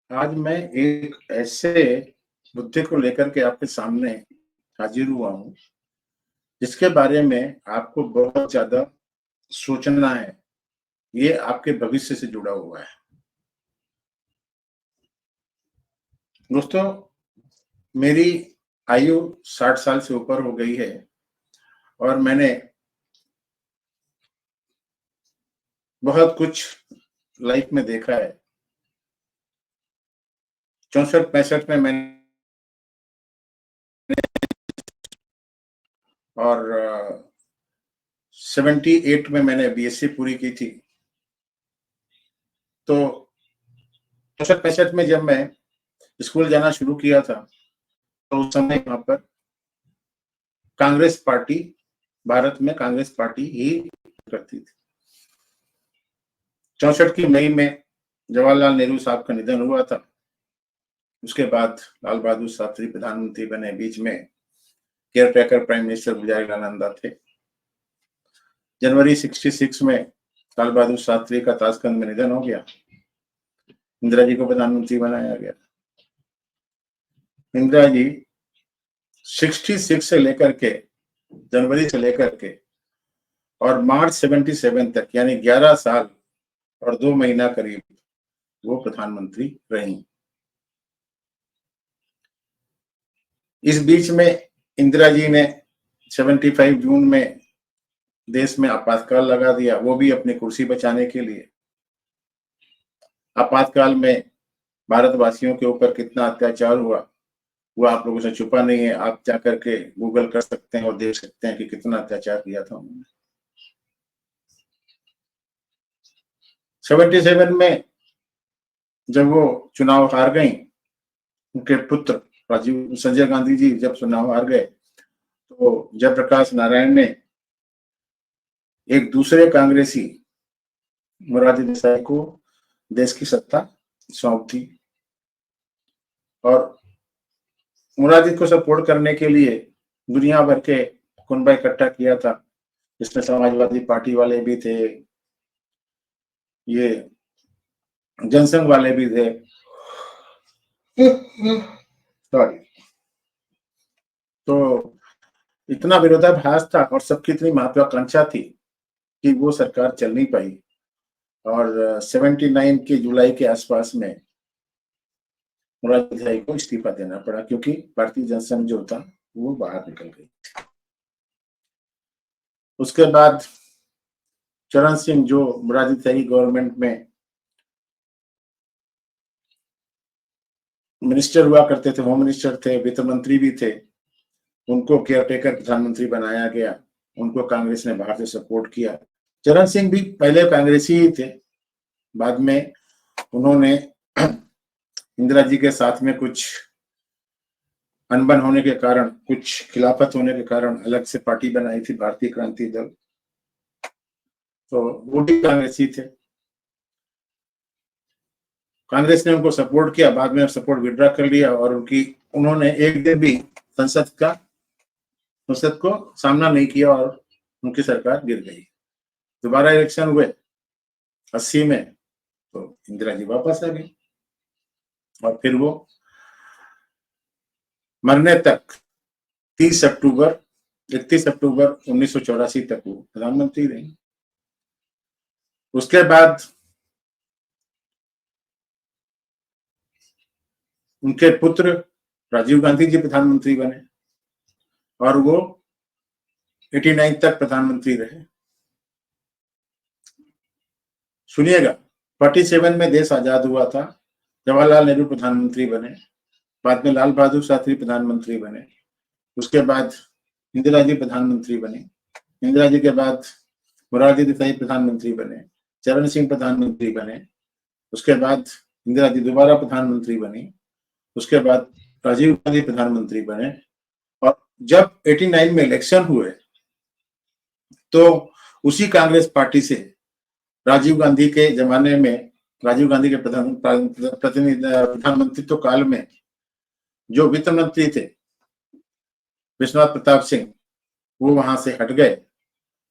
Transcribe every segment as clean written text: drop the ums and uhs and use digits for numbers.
आज मैं एक ऐसे मुद्दे को लेकर के आपके सामने हाजिर हुआ हूँ, जिसके बारे में आपको बहुत ज़्यादा सोचना है। ये आपके भविष्य से जुड़ा हुआ है। दोस्तों, मेरी आयु 60 साल से ऊपर हो गई है और मैंने बहुत कुछ लाइफ में देखा है। 64-65 में मैंने और 78 में मैंने बीएससी पूरी की थी। तो 64-65 में जब मैं स्कूल जाना शुरू किया था, तो उस समय वहाँ पर कांग्रेस पार्टी, भारत में कांग्रेस पार्टी ही करती थी। 64 की मई में जवाहरलाल नेहरू साहब का निधन हुआ था। उसके बाद लाल बहादुर शास्त्री प्रधानमंत्री बने। बीच में केयर टेकर प्राइम मिनिस्टर विजयलानंदा थे। जनवरी 66 में लाल बहादुर शास्त्री का ताशकंद में निधन हो गया। इंदिरा जी को प्रधानमंत्री बनाया गया। इंदिरा जी 66 से लेकर के, जनवरी से लेकर के और मार्च 77 तक, यानी 11 साल और 2 महीना करीब वो प्रधानमंत्री रही। इस बीच में इंदिरा जी ने 75 जून में देश में आपातकाल लगा दिया, वो भी अपनी कुर्सी बचाने के लिए। आपातकाल में भारतवासियों के ऊपर कितना अत्याचार हुआ, वो आप लोगों से छुपा नहीं है। आप जाकर के गूगल कर सकते हैं और देख सकते हैं कि कितना अत्याचार किया था उन्होंने। 77 में जब वो चुनाव हार गई, उनके पुत्र राजीव संजय गांधी जी जब चुनाव हार गए, तो जयप्रकाश नारायण ने एक दूसरे कांग्रेसी मोरारजी देसाई को देश की सत्ता सौंप दी और मोरारजी को सपोर्ट करने के लिए दुनिया भर के कुनबा इकट्ठा किया था, जिसमें समाजवादी पार्टी वाले भी थे, ये जनसंघ वाले भी थे। सॉरी। तो इतना विरोधाभास था और सबकी इतनी महत्वाकांक्षा थी कि वो सरकार चल नहीं पाई और 79 के जुलाई के आसपास में मोरारजी देसाई को इस्तीफा देना पड़ा, क्योंकि भारतीय जनसंघ जो था वो बाहर निकल गई। उसके बाद चरण सिंह, जो मोरारजी देसाई गवर्नमेंट में मिनिस्टर हुआ करते थे, होम मिनिस्टर थे, वित्त मंत्री भी थे, उनको केयर टेकर प्रधानमंत्री बनाया गया। उनको कांग्रेस ने बाहर से सपोर्ट किया। चरण सिंह भी पहले कांग्रेसी ही थे, बाद में उन्होंने इंदिरा जी के साथ में कुछ अनबन होने के कारण, कुछ खिलाफत होने के कारण अलग से पार्टी बनाई थी, भारतीय क्रांति दल। तो वो भी कांग्रेसी थे। कांग्रेस ने उनको सपोर्ट किया, बाद में सपोर्ट विड्रॉ कर लिया और उन्होंने एक दिन भी संसद को सामना नहीं किया और उनकी सरकार गिर गई। दोबारा इलेक्शन हुए 80 में, तो इंदिरा जी वापस आ गई और फिर वो मरने तक 31 अक्टूबर 1984 तक वो प्रधानमंत्री रही। उसके बाद उनके पुत्र राजीव गांधी जी प्रधानमंत्री बने और वो 89 तक प्रधानमंत्री रहे। सुनिएगा, 47 में देश आजाद हुआ था, जवाहरलाल नेहरू प्रधानमंत्री बने, बाद में लाल बहादुर शास्त्री प्रधानमंत्री बने, उसके बाद इंदिरा जी प्रधानमंत्री बनी, इंदिरा जी के बाद मोरारजी देसाई प्रधानमंत्री बने, चरण सिंह प्रधानमंत्री बने, उसके बाद इंदिरा जी दोबारा प्रधानमंत्री बनी, उसके बाद राजीव गांधी प्रधानमंत्री बने और जब 89 में इलेक्शन हुए तो उसी कांग्रेस पार्टी से राजीव गांधी के जमाने में, राजीव गांधी के प्रधानमंत्रित्व काल में जो वित्त मंत्री थे विश्वनाथ प्रताप सिंह, वो वहां से हट गए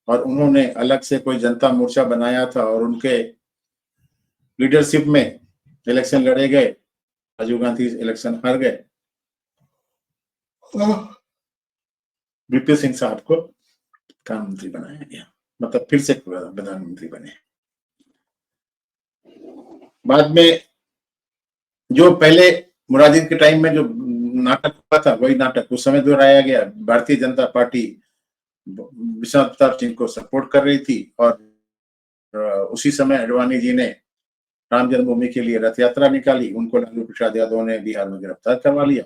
और उन्होंने अलग से कोई जनता मोर्चा बनाया था और उनके लीडरशिप में इलेक्शन लड़े गए राजीव गांधी इलेक्शन हार गए, वीपी सिंह साहब को प्रधानमंत्री बनाया गया, मतलब फिर से प्रधानमंत्री बने। बाद में जो पहले मुरादी के टाइम में जो नाटक हुआ था, वही नाटक उस समय दोहराया गया। भारतीय जनता पार्टी विश्वनाथ प्रताप सिंह को सपोर्ट कर रही थी और उसी समय अडवाणी जी ने राम जन्मभूमि के लिए रथ यात्रा निकाली, उनको लालू प्रसाद यादव ने बिहार में गिरफ्तार करवा लिया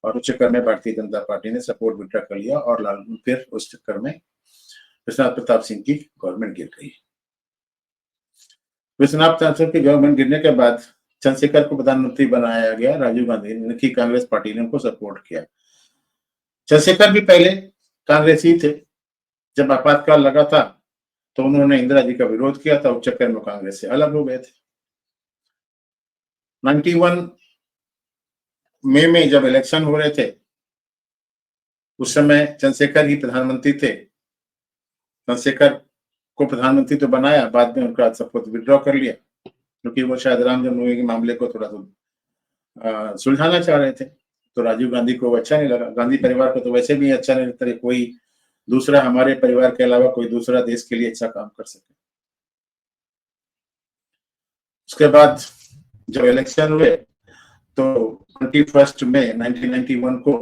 और उस चक्कर में भारतीय जनता पार्टी ने सपोर्ट विड्रॉ कर लिया और लालू फिर उस चक्कर में विश्वनाथ प्रताप सिंह की गवर्नमेंट गिर गई। विश्वनाथ प्रताप सिंह की गवर्नमेंट गिरने के बाद चंद्रशेखर को प्रधानमंत्री बनाया गया। राजीव गांधी की कांग्रेस पार्टी ने उनको सपोर्ट किया। चंद्रशेखर भी पहले कांग्रेसी थे, जब आपातकाल लगा था तो उन्होंने इंदिरा जी का विरोध किया था, उस चक्कर में कांग्रेस से अलग हो गए थे। 91 मई में जब इलेक्शन हो रहे थे, उस समय चंद्रशेखर ही प्रधानमंत्री थे। चंद्रशेखर को प्रधानमंत्री तो बनाया, बाद में उनका सपोर्ट विड्रॉ कर लिया, क्योंकि वो शायद राम जन्मभूमि के मामले को थोड़ा सा सुलझाना चाह रहे थे। तो राजीव गांधी को अच्छा नहीं लगा, गांधी परिवार को तो वैसे भी अच्छा नहीं लगता कोई दूसरा हमारे परिवार के अलावा कोई दूसरा देश के लिए अच्छा काम कर सके। उसके बाद जब इलेक्शन हुए तो 21 मई 1991 को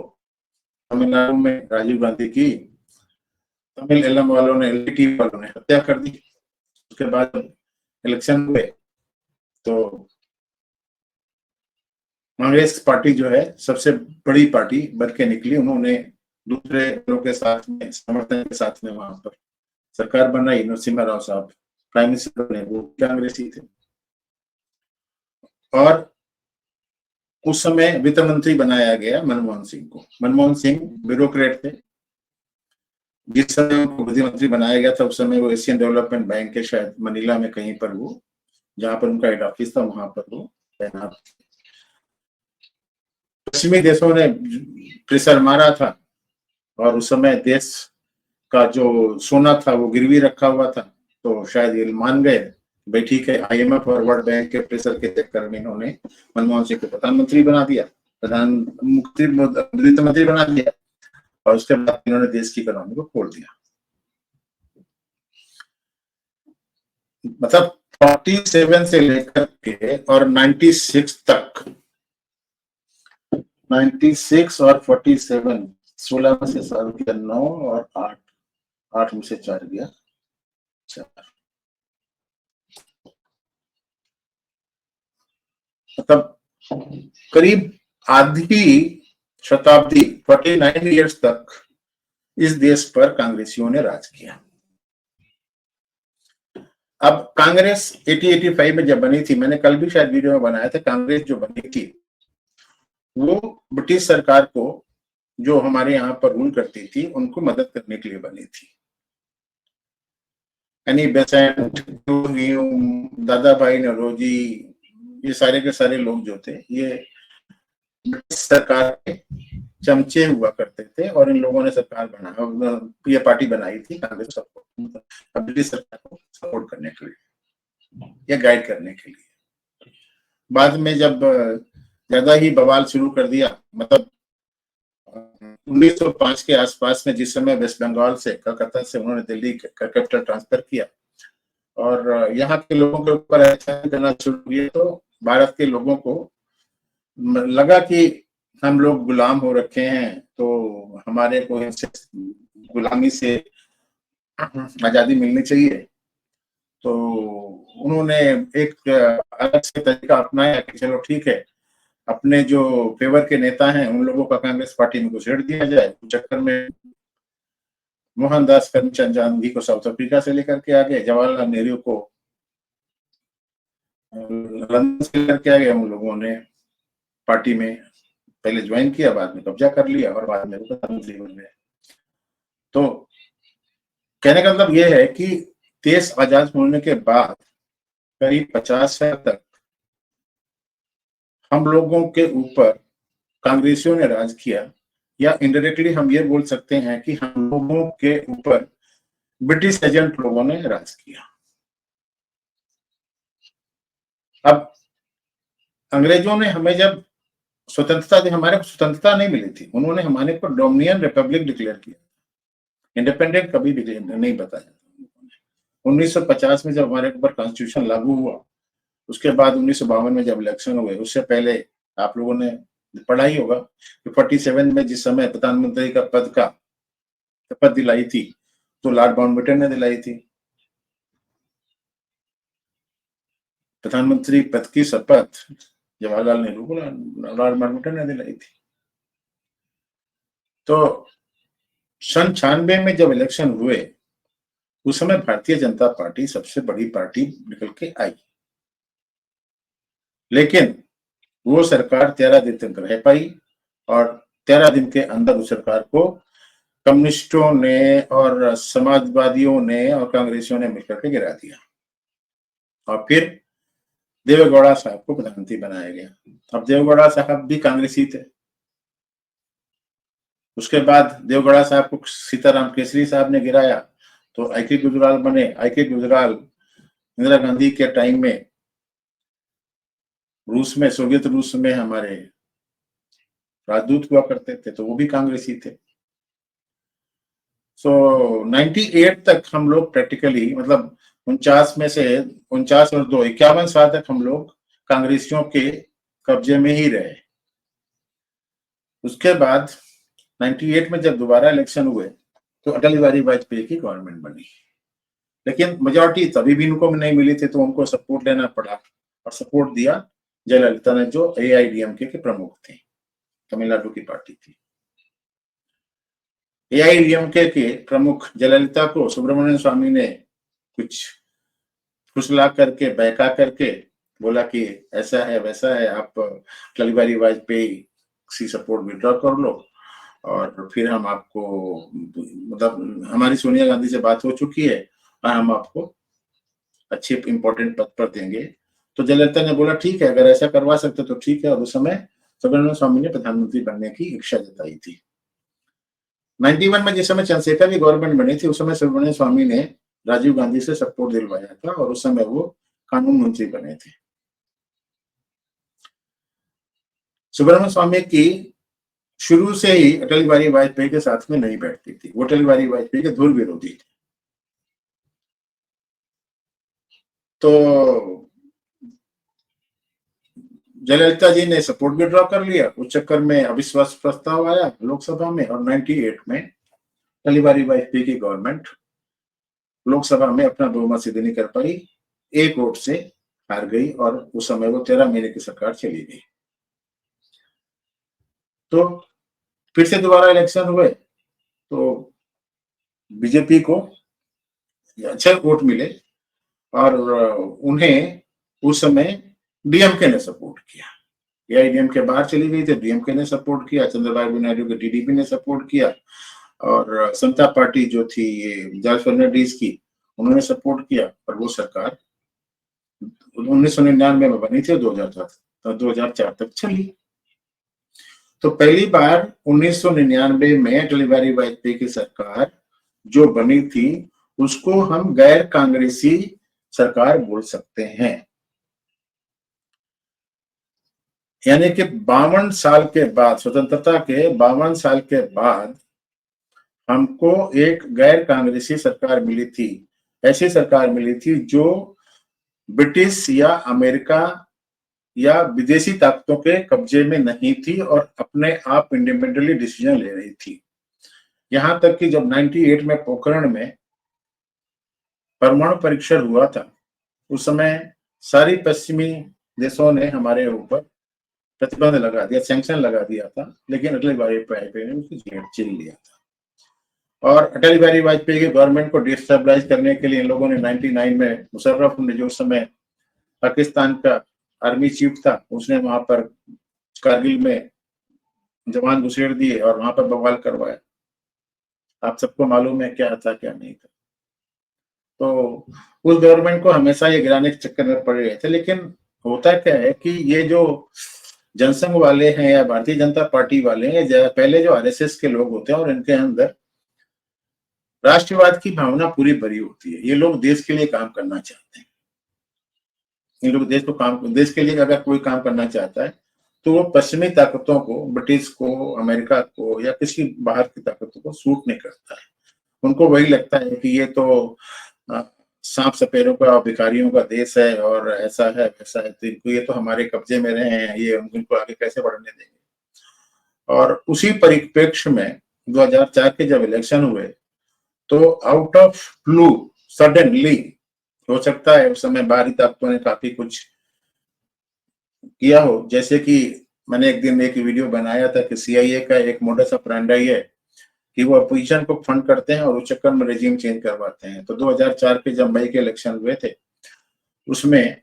तमिलनाडु में राजीव गांधी की तमिल एलम वालों ने, एलटीटी वालों ने हत्या कर दी। उसके बाद इलेक्शन हुए तो कांग्रेस पार्टी जो है सबसे बड़ी पार्टी बन के निकली। उन्होंने दूसरे लोगों के साथ में, समर्थन के साथ में वहां पर सरकार बनाई। नरसिम्हा राव साहब प्राइम मिनिस्टर बने, वो कांग्रेसी थे। और उस समय वित्त मंत्री बनाया गया मनमोहन सिंह को। मनमोहन सिंह ब्यूरोक्रेट थे। जिस समय उनको विधि मंत्री बनाया गया था, उस समय वो एशियन डेवलपमेंट बैंक के शायद मनीला में कहीं पर, वो जहां पर उनका हेड ऑफिस था, वहां पर वो तैनात। पश्चिमी देशों ने प्रेशर मारा था और उस समय देश का जो सोना था वो गिरवी रखा हुआ था, तो शायद ये मान गए भाई ठीक है, आईएमएफ और वर्ल्ड बैंक के प्रेशर के चक्कर में इन्होंने मनमोहन सिंह को प्रधानमंत्री बना दिया, वित्त मंत्री बना दिया और उसके बाद इन्होंने देश की इकोनॉमी को खोल दिया। मतलब 47 से लेकर के और 96 तक, 96 और 47, 16 में से साल गया 9 और 8 में से 4 गया 4, मतलब करीब आधी शताब्दी 49 इयर्स तक इस देश पर कांग्रेसियों ने राज किया। अब कांग्रेस 80-85 में जब बनी थी, मैंने कल भी शायद वीडियो में बनाया था, कांग्रेस जो बनी थी वो ब्रिटिश सरकार को, जो हमारे यहाँ पर रूल करती थी, उनको मदद करने के लिए बनी थी। यानी बेसेंट, दादा भाई नौरोजी, ये सारे के सारे लोग जो थे ये ब्रिटिश सरकार के चमचे हुआ करते थे और इन लोगों ने सरकार बनाया, ये पार्टी बनाई थी कांग्रेस ब्रिटिश सरकार को सपोर्ट करने के लिए या गाइड करने के लिए। बाद में जब ज्यादा ही बवाल शुरू कर दिया, मतलब 1905 के आसपास में, जिस समय वेस्ट बंगाल से, कलकत्ता से उन्होंने दिल्ली का कैपिटल ट्रांसफर किया और यहाँ के लोगों के ऊपर अत्याचार करना शुरू किया, तो भारत के लोगों को लगा कि हम लोग गुलाम हो रखे हैं, तो हमारे को गुलामी से आजादी मिलनी चाहिए। तो उन्होंने एक अलग से तरीका अपनाया कि चलो ठीक है, अपने जो फेवर के नेता हैं उन लोगों का कांग्रेस पार्टी में घुसेड़ दिया जाए। चक्कर में मोहनदास करमचंद गांधी को साउथ अफ्रीका से लेकर के आ गए, जवाहरलाल नेहरू को लंदन से लेकर के आ गए। उन लोगों ने पार्टी में पहले ज्वाइन किया, बाद में कब्जा कर लिया और बाद में प्रधानमंत्री बन गए। तो कहने का मतलब यह है कि देश आजाद होने के बाद करीब 50 साल तक हम लोगों के ऊपर कांग्रेसियों ने राज किया, या इनडायरेक्टली हम ये बोल सकते हैं कि हम लोगों के ऊपर ब्रिटिश एजेंट लोगों ने राज किया। अब अंग्रेजों ने हमें जब स्वतंत्रता थी, हमारे को स्वतंत्रता नहीं मिली थी, उन्होंने हमारे को डोमिनियन रिपब्लिक डिक्लेयर किया, इंडिपेंडेंट कभी भी नहीं बताया। 1950 में जब हमारे ऊपर कॉन्स्टिट्यूशन लागू हुआ, उसके बाद 1952 में जब इलेक्शन हुए, उससे पहले आप लोगों ने पढ़ा ही होगा कि 47 में जिस समय प्रधानमंत्री का पद का शपथ दिलाई थी, तो लॉर्ड माउंटबेटन ने दिलाई थी। प्रधानमंत्री पद की शपथ जवाहरलाल नेहरू को लॉर्ड माउंटबेटन ने दिलाई थी। तो सन 96 में जब इलेक्शन हुए, उस समय भारतीय जनता पार्टी सबसे बड़ी पार्टी निकल के आई, लेकिन वो सरकार 13 दिन तक रह पाई और 13 दिन के अंदर उस सरकार को कम्युनिस्टों ने और समाजवादियों ने और कांग्रेसियों ने मिलकर के गिरा दिया और फिर देवेगौड़ा साहब को प्रधानमंत्री बनाया गया। अब देवेगौड़ा साहब भी कांग्रेसी थे। उसके बाद देवेगौड़ा साहब को सीताराम केसरी साहब ने गिराया, तो आई.के. गुजराल बने। आई.के. गुजराल इंदिरा गांधी के टाइम में रूस में, सोवियत रूस में हमारे राजदूत हुआ करते थे, तो वो भी कांग्रेसी थे। सो 98 तक हम लोग प्रैक्टिकली, मतलब 49 में से 49 और 2 51 साल तक हम लोग कांग्रेसियों के कब्जे में ही रहे। उसके बाद 98 में जब दोबारा इलेक्शन हुए, तो अटल बिहारी वाजपेयी की गवर्नमेंट बनी, लेकिन मेजोरिटी तभी भी उनको नहीं मिली थी, तो उनको सपोर्ट लेना पड़ा और सपोर्ट दिया जयललिता ने, जो AIADMK के प्रमुख थे, तमिलनाडु की पार्टी थी। AIADMK के प्रमुख जयललिता को सुब्रमण्यम स्वामी ने कुछ फुसला करके, बहका करके बोला कि ऐसा है वैसा है, आप अटल बिहारी वाजपेयी की सपोर्ट विड्रॉ कर लो और फिर हम आपको, मतलब हमारी सोनिया गांधी से बात हो चुकी है और हम आपको अच्छे इंपॉर्टेंट पद पर देंगे। तो जयललिता ने बोला ठीक है, अगर ऐसा करवा सकते तो ठीक है, और उस समय सुब्रमण्यम स्वामी ने प्रधानमंत्री बनने की इच्छा जताई थी। 91 में जिस समय चंद्रशेखर की गवर्नमेंट बनी थी, उस समय सुब्रमण्यम स्वामी ने राजीव गांधी से सपोर्ट दिलवाया था और उस समय वो कानून मंत्री बने थे। सुब्रमण्यम स्वामी की शुरू से ही अटल बिहारी वाजपेयी के साथ में नहीं बैठती थी, वो अटल बिहारी वाजपेयी के धुर विरोधी थे। तो जयललिता जी ने सपोर्ट विड्रॉ कर लिया, उस चक्कर में अविश्वास प्रस्ताव आया लोकसभा में और 98 में अटल बिहारी वाजपेयी की गवर्नमेंट लोकसभा में अपना बहुमत सिद्ध नहीं कर पाई, एक वोट से हार गई और उस समय वो 13 महीने की सरकार चली गई। तो फिर से दोबारा इलेक्शन हुए, तो बीजेपी को अच्छे वोट मिले और उन्हें उस समय डीएमके ने सपोर्ट किया। AIADMK बाहर चली गई थी, डीएमके ने सपोर्ट किया, चंद्रबाबू नायडू के टीडीपी ने सपोर्ट किया और समता पार्टी जो थी जॉर्ज फर्नांडिस की, उन्होंने सपोर्ट किया और वो सरकार 1999 में बनी थी, 2004 तक चली। तो पहली बार 1999 में अटल बिहारी वाजपेयी की सरकार जो बनी थी, उसको हम गैर कांग्रेसी सरकार बोल सकते हैं। यानी कि 52 साल के बाद, स्वतंत्रता के 52 साल के बाद हमको एक गैर कांग्रेसी सरकार मिली थी। ऐसी सरकार मिली थी जो ब्रिटिश या अमेरिका या विदेशी ताकतों के कब्जे में नहीं थी और अपने आप इंडिपेंडेंटली डिसीजन ले रही थी। यहां तक कि जब 98 में पोखरण में परमाणु परीक्षण हुआ था, उस समय सारी पश्चिमी देशों ने हमारे ऊपर प्रतिबंध लगा दिया, सैंक्शन लगा दिया था, लेकिन अटल बिहारी वाजपेयी ने उसकी झेल चिल लिया था। और अटल बिहारी वाजपेयी की गवर्नमेंट को डिस्टेबलाइज करने के लिए इन लोगों ने 99 में मुशर्रफ ने, जो समय पाकिस्तान का आर्मी चीफ था, उसने वहां पर कारगिल में जवान घुसेड़ दिए और वहां पर बवाल करवाया। आप सबको मालूम है क्या था क्या नहीं था। तो उस गवर्नमेंट को हमेशा ये गिराने के चक्कर में पड़े रहे थे। लेकिन होता क्या है कि ये जो जनसंघ वाले हैं या भारतीय जनता पार्टी वाले हैं, पहले जो RSS के लोग होते हैं और इनके अंदर राष्ट्रवाद की भावना पूरी भरी होती है। ये लोग देश के लिए काम करना चाहते हैं। इन लोग देश के लिए अगर कोई काम करना चाहता है तो वो पश्चिमी ताकतों को, ब्रिटिश को, अमेरिका को या किसी बाहर की ताकतों को सूट नहीं करता है। उनको वही लगता है कि ये तो सांप सपेरों का, भिखारियों का देश है और ऐसा है वैसा है, तो इनको, ये तो हमारे कब्जे में रहे हैं, ये उनको आगे कैसे बढ़ने देंगे। और उसी परिप्रेक्ष्य में 2004 के जब इलेक्शन हुए तो आउट ऑफ ब्लू सडनली, हो सकता है उस समय बाहरी ताकतों ने काफी कुछ किया हो, जैसे कि मैंने एक दिन एक वीडियो बनाया था कि सीआईए का एक मोडस ऑपरेंडी है कि वो अपोजिशन को फंड करते हैं और उस चक्कर में रेजिम चेंज करवाते हैं। तो 2004 के जब मई के इलेक्शन हुए थे उसमें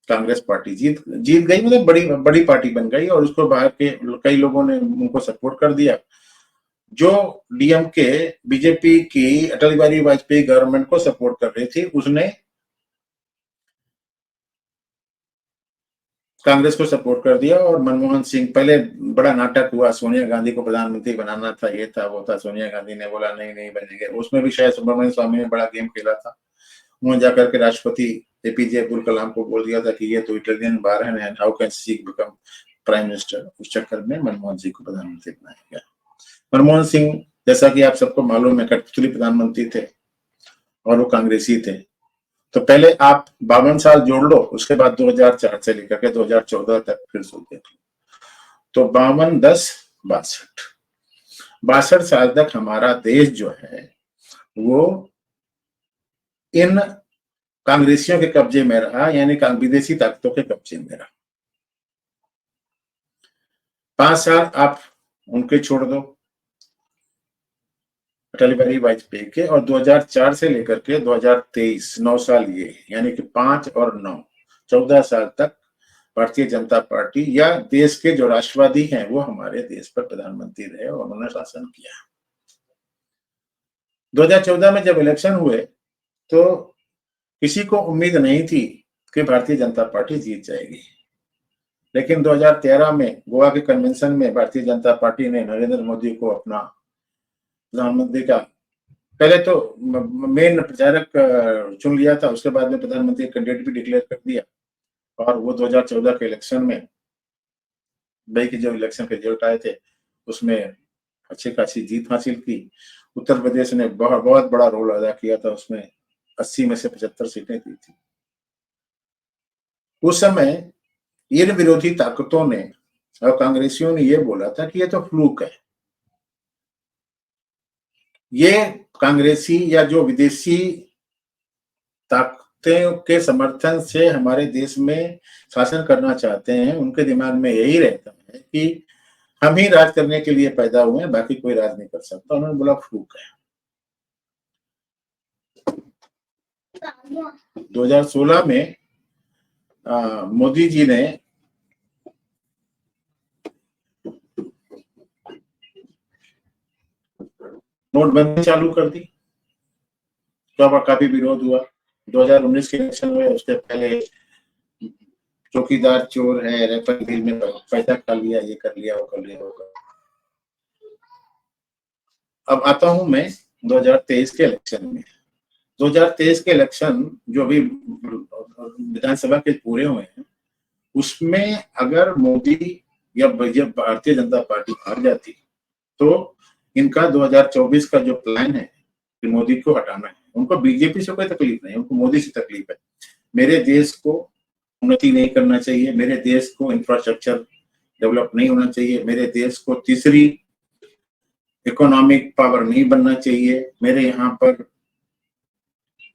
कांग्रेस पार्टी जीत गई, मतलब बड़ी बड़ी पार्टी बन गई और उसको बाहर के कई लोगों ने उनको सपोर्ट कर दिया। जो डीएमके बीजेपी की अटल बिहारी वाजपेयी गवर्नमेंट को सपोर्ट कर रही थी, उसने कांग्रेस को सपोर्ट कर दिया। और मनमोहन सिंह, पहले बड़ा नाटक हुआ, सोनिया गांधी को प्रधानमंत्री बनाना था, ये था वो था, सोनिया गांधी ने बोला नहीं नहीं बनेंगे। उसमें भी शायद सुब्रमण्यम स्वामी ने बड़ा गेम खेला था, उन्होंने जाकर के राष्ट्रपति एपीजे अब्दुल कलाम को बोल दिया था कि ये तो इटालियन बारहन है, how can she become prime minister. उस चक्कर में मनमोहन सिंह को प्रधानमंत्री बनाया गया। मनमोहन सिंह, जैसा कि आप सबको मालूम है, कठपुतली प्रधानमंत्री थे और वो कांग्रेसी थे। तो पहले आप 52 साल जोड़ लो, उसके बाद 2004 से लेकर के 2014 तक फिर से देख लो, तो 52 10 62 62 साल तक हमारा देश जो है वो इन कांग्रेसियों के कब्जे में रहा, यानी विदेशी ताकतों के कब्जे में रहा। 5 साल आप उनके छोड़ दो, अटल बिहारी वाजपेयी के, और 2004 से लेकर के 2023 9 साल ये, यानी कि 5 और 9 14 साल तक भारतीय जनता पार्टी या देश के जो राष्ट्रवादी हैं वो हमारे देश पर प्रधानमंत्री रहे और उन्होंने शासन किया। 2014 में जब इलेक्शन हुए तो किसी को उम्मीद नहीं थी कि भारतीय जनता पार्टी जीत जाएगी, लेकिन 2013 में गोवा के कन्वेंशन में भारतीय जनता पार्टी ने नरेंद्र मोदी को अपना प्रधानमंत्री का, पहले तो मेन प्रचारक चुन लिया था, उसके बाद में प्रधानमंत्री कैंडिडेट भी डिक्लेयर कर दिया। और वो 2014 के इलेक्शन में, मई के जो इलेक्शन के रिजल्ट आए थे उसमें अच्छी खासी जीत हासिल की। उत्तर प्रदेश ने बहुत बड़ा रोल अदा किया था, उसमें 80 में से 75 सीटें दी थी। उस समय इन विरोधी ताकतों ने और कांग्रेसियों ने ये बोला था कि ये तो फ्लूक है, ये कांग्रेसी या जो विदेशी ताकतों के समर्थन से हमारे देश में शासन करना चाहते हैं, उनके दिमाग में यही रहता है कि हम ही राज करने के लिए पैदा हुए हैं, बाकी कोई राज नहीं कर सकता। उन्होंने बोला फ्लूक है। 2016 में मोदी जी ने नोटबंदी चालू कर दी, तो काफी विरोध हुआ। 2019 के इलेक्शन हुए, उसके पहले चौकीदार चोर है, रेफर डील में पैसा खा लिया, ये कर लिया, वो कर लिया, वो कर। अब आता हूं मैं 2023 के इलेक्शन में। 2023 के इलेक्शन जो भी विधानसभा के पूरे हुए हैं, उसमें अगर मोदी या भारतीय जनता पार्टी हार जाती तो इनका 2024 का जो प्लान है कि मोदी को हटाना है। उनको बीजेपी से कोई तकलीफ नहीं, उनको मोदी से तकलीफ है। मेरे देश को उन्नति नहीं करना चाहिए, मेरे देश को इंफ्रास्ट्रक्चर डेवलप नहीं होना चाहिए, मेरे देश को तीसरी इकोनॉमिक पावर नहीं बनना चाहिए, मेरे यहाँ पर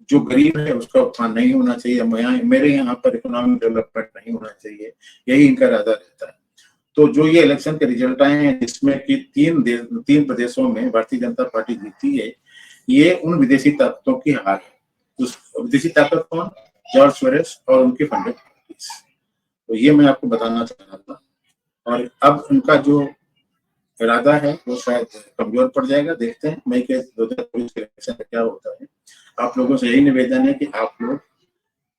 जो गरीब है उसका उत्थान नहीं होना चाहिए, मेरे यहाँ पर इकोनॉमिक डेवलपमेंट नहीं होना चाहिए, यही इनका इरादा रहता है। तो जो ये इलेक्शन के रिजल्ट आए हैं जिसमें कि 3 प्रदेशों में भारतीय जनता पार्टी जीती है, ये उन विदेशी ताकतों की हार है। उस विदेशी ताकत कौन? जॉर्ज सोरोस और उनके फंडेड पार्टीज। तो ये मैं आपको बताना चाह रहा था। और अब उनका जो इरादा है वो शायद कमजोर पड़ जाएगा, देखते हैं मई के 2024 के इलेक्शन में क्या होता है। आप लोगों से यही निवेदन है कि आप लोग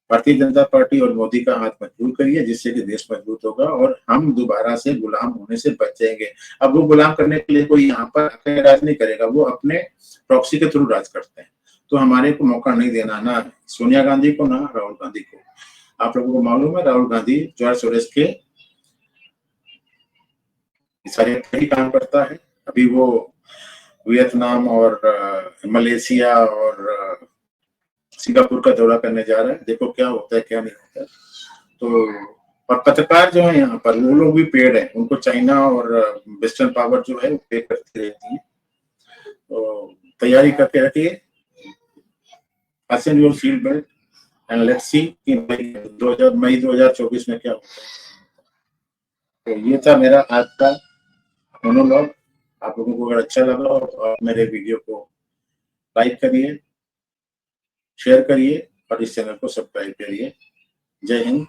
भारतीय जनता पार्टी और मोदी का हाथ मजबूत करिए, जिससे कि देश मजबूत होगा और हम दोबारा से गुलाम होने से बच जाएंगे। अब वो गुलाम करने के लिए कोई यहाँ पर राज नहीं करेगा, वो अपने प्रॉक्सी के थ्रू राज करते हैं। तो हमारे को मौका नहीं देना, ना सोनिया गांधी को ना राहुल गांधी को। आप लोगों को मालूम है राहुल गांधी जॉर्ज सोरोस के सारे ही काम करता है। अभी वो वियतनाम और मलेशिया और सिंगापुर का दौरा करने जा रहा है। देखो क्या होता है क्या नहीं होता है। तो और पत्रकार जो है यहाँ पर वो लोग भी पेड है, उनको चाइना और वेस्टर्न पावर जो है वो पे करती रहती है। तो तैयारी करके रखिए, fasten your seat belt and let's see कि मई 2024 में क्या होता है। तो ये था मेरा आज का मोनोलॉग। आप लोगों को अगर अच्छा लगा हो तो आप मेरे वीडियो को लाइक करिए, शेयर करिए और इस चैनल को सब्सक्राइब करिए। जय हिंद।